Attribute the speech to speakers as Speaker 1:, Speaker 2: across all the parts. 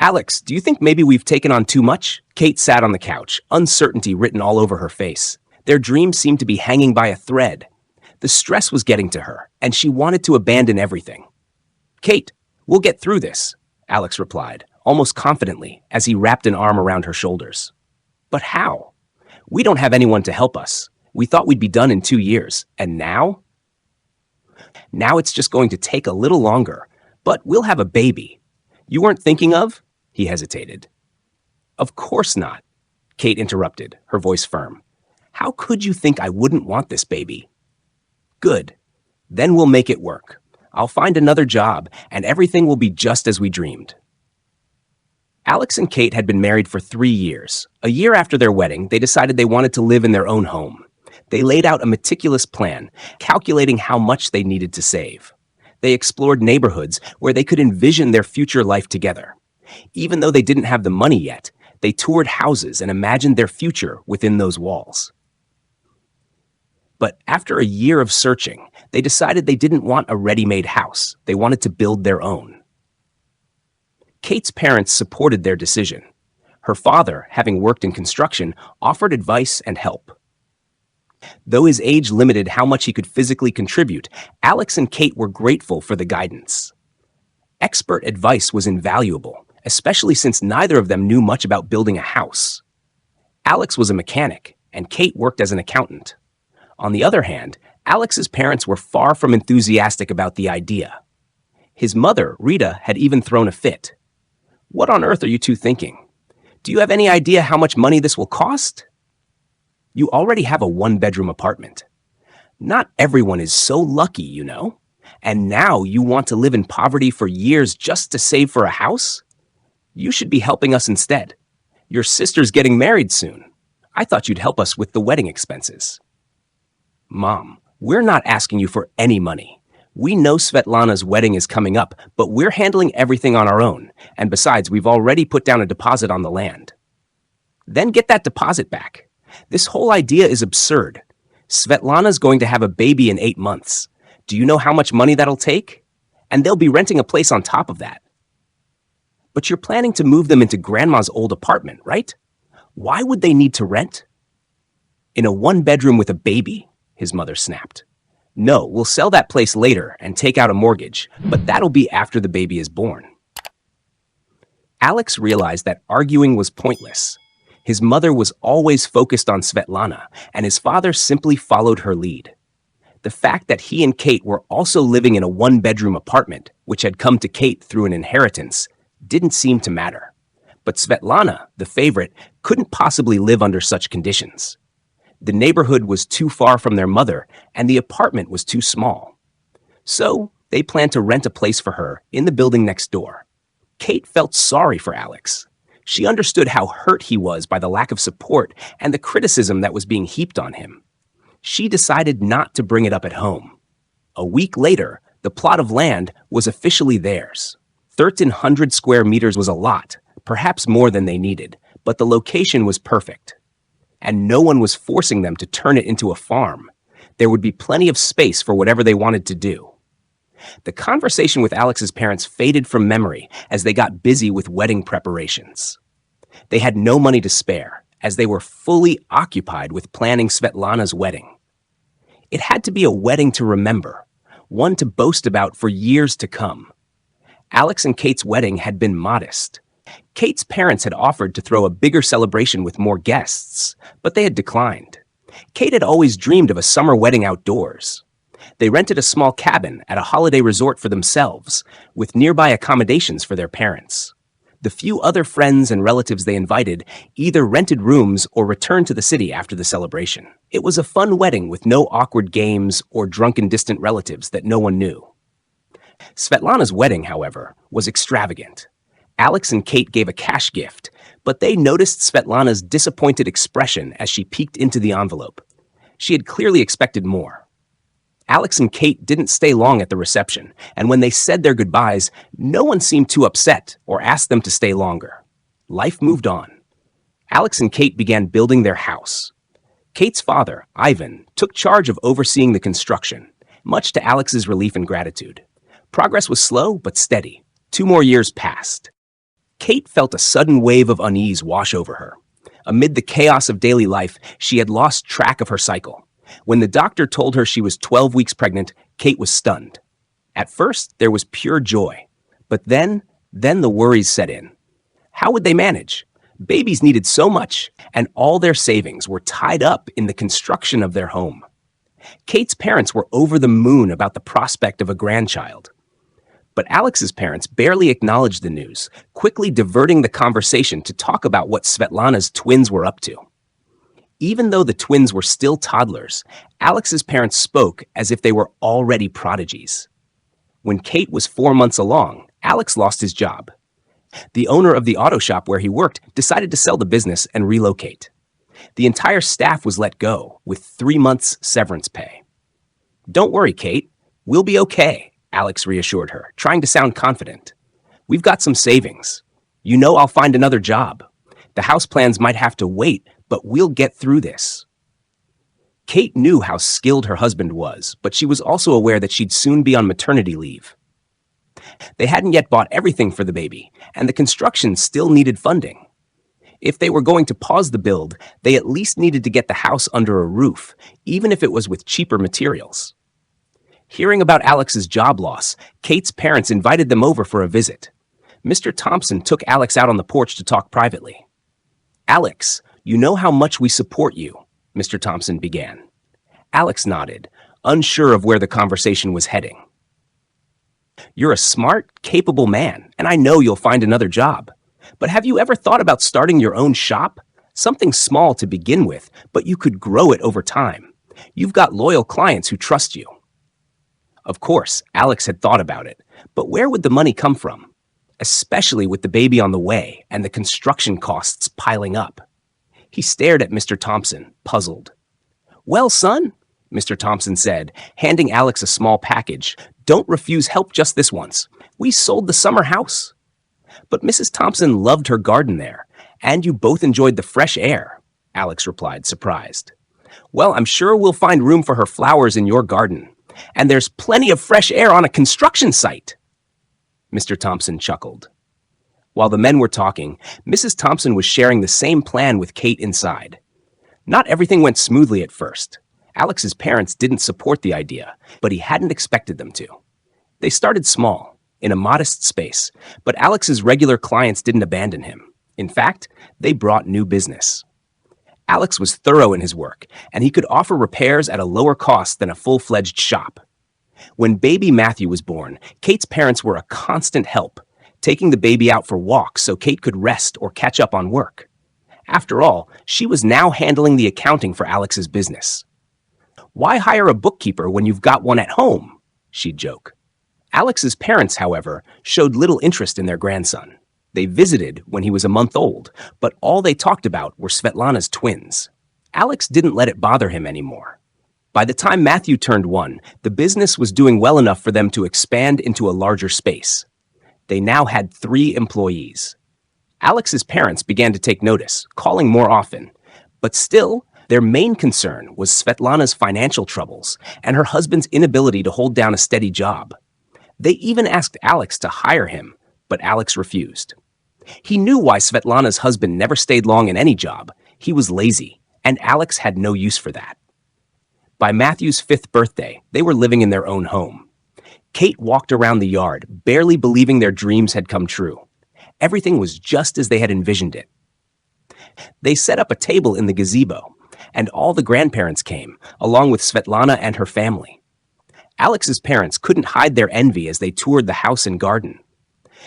Speaker 1: Alex, do you think maybe we've taken on too much? Kate sat on the couch, uncertainty written all over her face. Their dreams seemed to be hanging by a thread. The stress was getting to her, and she wanted to abandon everything. Kate, we'll get through this, Alex replied, almost confidently, as he wrapped an arm around her shoulders. But how? We don't have anyone to help us. We thought we'd be done in 2 years, and now? Now it's just going to take a little longer, but we'll have a baby. You weren't thinking of? He hesitated. Of course not, Kate interrupted, her voice firm. How could you think I wouldn't want this baby? Good. Then we'll make it work. I'll find another job, and everything will be just as we dreamed. Alex and Kate had been married for 3 years. A year after their wedding, they decided they wanted to live in their own home. They laid out a meticulous plan, calculating how much they needed to save. They explored neighborhoods where they could envision their future life together. Even though they didn't have the money yet, they toured houses and imagined their future within those walls. But after a year of searching, they decided they didn't want a ready-made house. They wanted to build their own. Kate's parents supported their decision. Her father, having worked in construction, offered advice and help. Though his age limited how much he could physically contribute, Alex and Kate were grateful for the guidance. Expert advice was invaluable, especially since neither of them knew much about building a house. Alex was a mechanic, and Kate worked as an accountant. On the other hand, Alex's parents were far from enthusiastic about the idea. His mother, Rita, had even thrown a fit. What on earth are you two thinking? Do you have any idea how much money this will cost? You already have a one-bedroom apartment. Not everyone is so lucky, you know. And now you want to live in poverty for years just to save for a house? You should be helping us instead. Your sister's getting married soon. I thought you'd help us with the wedding expenses. Mom, we're not asking you for any money. We know Svetlana's wedding is coming up, but we're handling everything on our own. And besides, we've already put down a deposit on the land. Then get that deposit back. This whole idea is absurd. Svetlana's going to have a baby in 8 months. Do you know how much money that'll take? And they'll be renting a place on top of that. But you're planning to move them into Grandma's old apartment, right? Why would they need to rent? In a one-bedroom with a baby, his mother snapped. No, we'll sell that place later and take out a mortgage, but that'll be after the baby is born. Alex realized that arguing was pointless. His mother was always focused on Svetlana, and his father simply followed her lead. The fact that he and Kate were also living in a one-bedroom apartment, which had come to Kate through an inheritance, didn't seem to matter. But Svetlana, the favorite, couldn't possibly live under such conditions. The neighborhood was too far from their mother, and the apartment was too small. So they planned to rent a place for her in the building next door. Kate felt sorry for Alex. She understood how hurt he was by the lack of support and the criticism that was being heaped on him. She decided not to bring it up at home. A week later, the plot of land was officially theirs. 1,300 square meters was a lot, perhaps more than they needed, but the location was perfect. And no one was forcing them to turn it into a farm. There would be plenty of space for whatever they wanted to do. The conversation with Alex's parents faded from memory as they got busy with wedding preparations. They had no money to spare, as they were fully occupied with planning Svetlana's wedding. It had to be a wedding to remember, one to boast about for years to come. Alex and Kate's wedding had been modest. Kate's parents had offered to throw a bigger celebration with more guests, but they had declined. Kate had always dreamed of a summer wedding outdoors. They rented a small cabin at a holiday resort for themselves, with nearby accommodations for their parents. The few other friends and relatives they invited either rented rooms or returned to the city after the celebration. It was a fun wedding with no awkward games or drunken distant relatives that no one knew. Svetlana's wedding, however, was extravagant. Alex and Kate gave a cash gift, but they noticed Svetlana's disappointed expression as she peeked into the envelope. She had clearly expected more. Alex and Kate didn't stay long at the reception, and when they said their goodbyes, no one seemed too upset or asked them to stay longer. Life moved on. Alex and Kate began building their house. Kate's father, Ivan, took charge of overseeing the construction, much to Alex's relief and gratitude. Progress was slow but steady. 2 more years passed. Kate felt a sudden wave of unease wash over her. Amid the chaos of daily life, she had lost track of her cycle. When the doctor told her she was 12 weeks pregnant, Kate was stunned. At first, there was pure joy. But then the worries set in. How would they manage? Babies needed so much, and all their savings were tied up in the construction of their home. Kate's parents were over the moon about the prospect of a grandchild. But Alex's parents barely acknowledged the news, quickly diverting the conversation to talk about what Svetlana's twins were up to. Even though the twins were still toddlers, Alex's parents spoke as if they were already prodigies. When Kate was 4 months along, Alex lost his job. The owner of the auto shop where he worked decided to sell the business and relocate. The entire staff was let go, with 3 months' severance pay. "Don't worry, Kate. We'll be okay," Alex reassured her, trying to sound confident. "We've got some savings. You know I'll find another job. The house plans might have to wait, but we'll get through this." Kate knew how skilled her husband was, but she was also aware that she'd soon be on maternity leave. They hadn't yet bought everything for the baby, and the construction still needed funding. If they were going to pause the build, they at least needed to get the house under a roof, even if it was with cheaper materials. Hearing about Alex's job loss, Kate's parents invited them over for a visit. Mr. Thompson took Alex out on the porch to talk privately. "Alex, you know how much we support you," Mr. Thompson began. Alex nodded, unsure of where the conversation was heading. "You're a smart, capable man, and I know you'll find another job. But have you ever thought about starting your own shop? Something small to begin with, but you could grow it over time. You've got loyal clients who trust you." Of course, Alex had thought about it, but where would the money come from? Especially with the baby on the way and the construction costs piling up. He stared at Mr. Thompson, puzzled. "Well, son," Mr. Thompson said, handing Alex a small package, "don't refuse help just this once. We sold the summer house." "But Mrs. Thompson loved her garden there, and you both enjoyed the fresh air," Alex replied, surprised. "Well, I'm sure we'll find room for her flowers in your garden. And there's plenty of fresh air on a construction site." Mr. Thompson chuckled. While the men were talking, Mrs. Thompson was sharing the same plan with Kate inside. Not everything went smoothly at first. Alex's parents didn't support the idea, but he hadn't expected them to. They started small, in a modest space, but Alex's regular clients didn't abandon him. In fact, they brought new business. Alex was thorough in his work, and he could offer repairs at a lower cost than a full-fledged shop. When baby Matthew was born, Kate's parents were a constant help, taking the baby out for walks so Kate could rest or catch up on work. After all, she was now handling the accounting for Alex's business. "Why hire a bookkeeper when you've got one at home?" she'd joke. Alex's parents, however, showed little interest in their grandson. They visited when he was a month old, but all they talked about were Svetlana's twins. Alex didn't let it bother him anymore. By the time Matthew turned 1, the business was doing well enough for them to expand into a larger space. They now had 3 employees. Alex's parents began to take notice, calling more often. But still, their main concern was Svetlana's financial troubles and her husband's inability to hold down a steady job. They even asked Alex to hire him, but Alex refused. He knew why Svetlana's husband never stayed long in any job. He was lazy, and Alex had no use for that. By Matthew's 5th birthday, they were living in their own home. Kate walked around the yard, barely believing their dreams had come true. Everything was just as they had envisioned it. They set up a table in the gazebo, and all the grandparents came, along with Svetlana and her family. Alex's parents couldn't hide their envy as they toured the house and garden.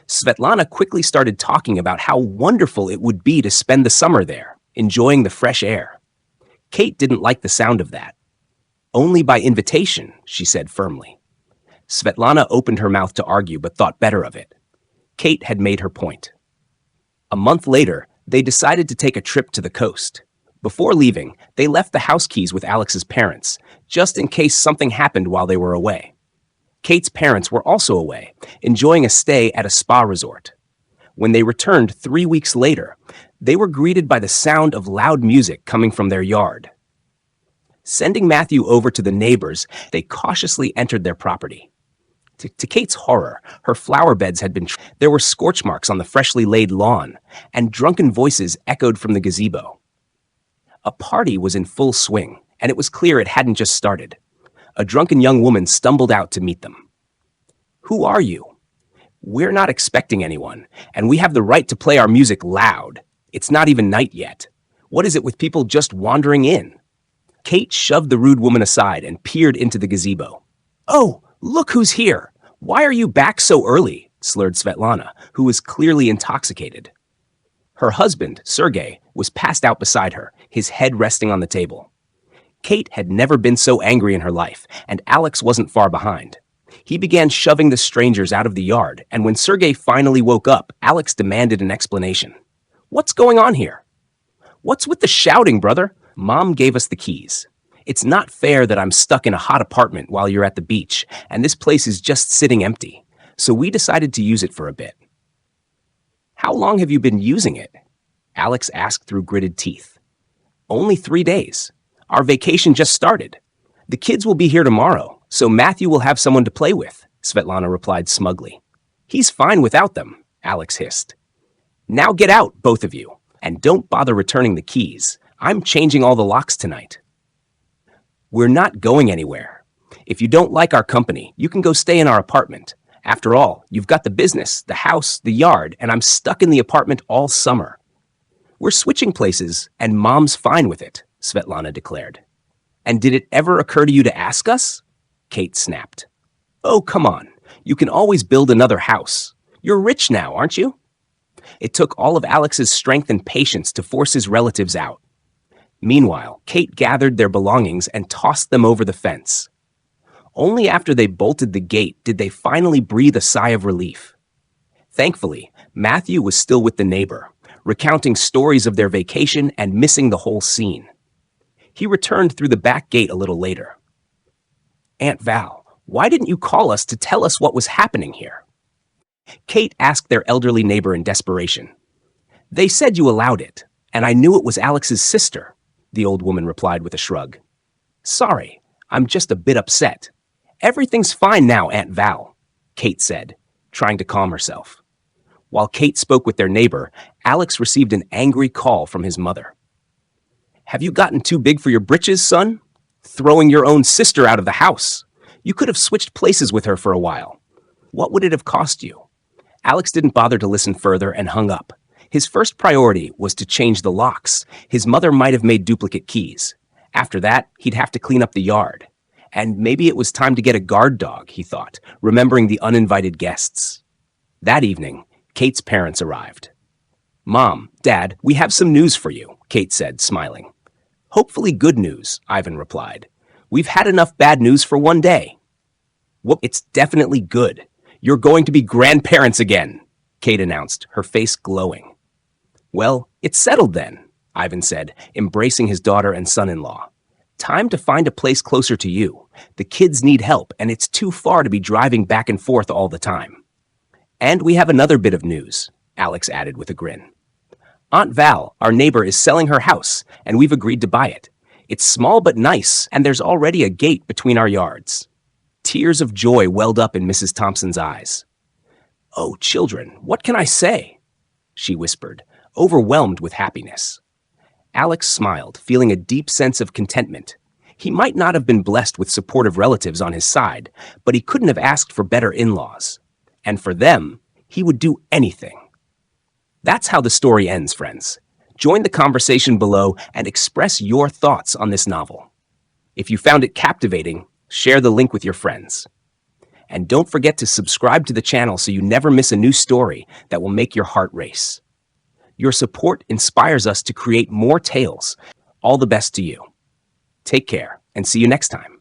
Speaker 1: Svetlana quickly started talking about how wonderful it would be to spend the summer there, enjoying the fresh air. Kate didn't like the sound of that. "Only by invitation," she said firmly. Svetlana opened her mouth to argue but thought better of it. Kate had made her point. A month later, they decided to take a trip to the coast. Before leaving, they left the house keys with Alex's parents, just in case something happened while they were away. Kate's parents were also away, enjoying a stay at a spa resort. When they returned 3 weeks later, they were greeted by the sound of loud music coming from their yard. Sending Matthew over to the neighbors, they cautiously entered their property. To Kate's horror, her flower beds had been. There were scorch marks on the freshly laid lawn, and drunken voices echoed from the gazebo. A party was in full swing, and it was clear it hadn't just started. A drunken young woman stumbled out to meet them. "Who are you?" "We're not expecting anyone, and we have the right to play our music loud. It's not even night yet. What is it with people just wandering in?" Kate shoved the rude woman aside and peered into the gazebo. "Oh, look who's here! Why are you back so early?" slurred Svetlana, who was clearly intoxicated. Her husband, Sergei, was passed out beside her, his head resting on the table. Kate had never been so angry in her life, and Alex wasn't far behind. He began shoving the strangers out of the yard, and when Sergei finally woke up, Alex demanded an explanation. "What's going on here?" "What's with the shouting, brother? Mom gave us the keys. It's not fair that I'm stuck in a hot apartment while you're at the beach, and this place is just sitting empty. So we decided to use it for a bit." "How long have you been using it?" Alex asked through gritted teeth. "Only 3 days. Our vacation just started. The kids will be here tomorrow, so Matthew will have someone to play with," Svetlana replied smugly. "He's fine without them," Alex hissed. "Now get out, both of you, and don't bother returning the keys. I'm changing all the locks tonight." "We're not going anywhere. If you don't like our company, you can go stay in our apartment. After all, you've got the business, the house, the yard, and I'm stuck in the apartment all summer." "We're switching places, and Mom's fine with it," Svetlana declared. "And did it ever occur to you to ask us?" Kate snapped. "Oh, come on. You can always build another house. You're rich now, aren't you?" It took all of Alex's strength and patience to force his relatives out. Meanwhile, Kate gathered their belongings and tossed them over the fence. Only after they bolted the gate did they finally breathe a sigh of relief. Thankfully, Matthew was still with the neighbor, recounting stories of their vacation and missing the whole scene. He returned through the back gate a little later. "Aunt Val, why didn't you call us to tell us what was happening here?" Kate asked their elderly neighbor in desperation. "They said you allowed it, and I knew it was Alex's sister," the old woman replied with a shrug. "Sorry, I'm just a bit upset. Everything's fine now, Aunt Val," Kate said, trying to calm herself. While Kate spoke with their neighbor, Alex received an angry call from his mother. "Have you gotten too big for your britches, son? Throwing your own sister out of the house. You could have switched places with her for a while. What would it have cost you?" Alex didn't bother to listen further and hung up. His first priority was to change the locks. His mother might have made duplicate keys. After that, he'd have to clean up the yard. And maybe it was time to get a guard dog, he thought, remembering the uninvited guests. That evening, Kate's parents arrived. "Mom, Dad, we have some news for you," Kate said, smiling. "Hopefully good news," Ivan replied. "We've had enough bad news for one day." "Well, it's definitely good. You're going to be grandparents again," Kate announced, her face glowing. "Well, it's settled then," Ivan said, embracing his daughter and son-in-law. "Time to find a place closer to you. The kids need help, and it's too far to be driving back and forth all the time." "And we have another bit of news," Alex added with a grin. "Aunt Val, our neighbor, is selling her house, and we've agreed to buy it. It's small but nice, and there's already a gate between our yards." Tears of joy welled up in Mrs. Thompson's eyes. "Oh, children, what can I say?" she whispered, overwhelmed with happiness. Alex smiled, feeling a deep sense of contentment. He might not have been blessed with supportive relatives on his side, but he couldn't have asked for better in-laws. And for them, he would do anything. That's how the story ends, friends. Join the conversation below and express your thoughts on this novel. If you found it captivating, share the link with your friends. And don't forget to subscribe to the channel so you never miss a new story that will make your heart race. Your support inspires us to create more tales. All the best to you. Take care and see you next time.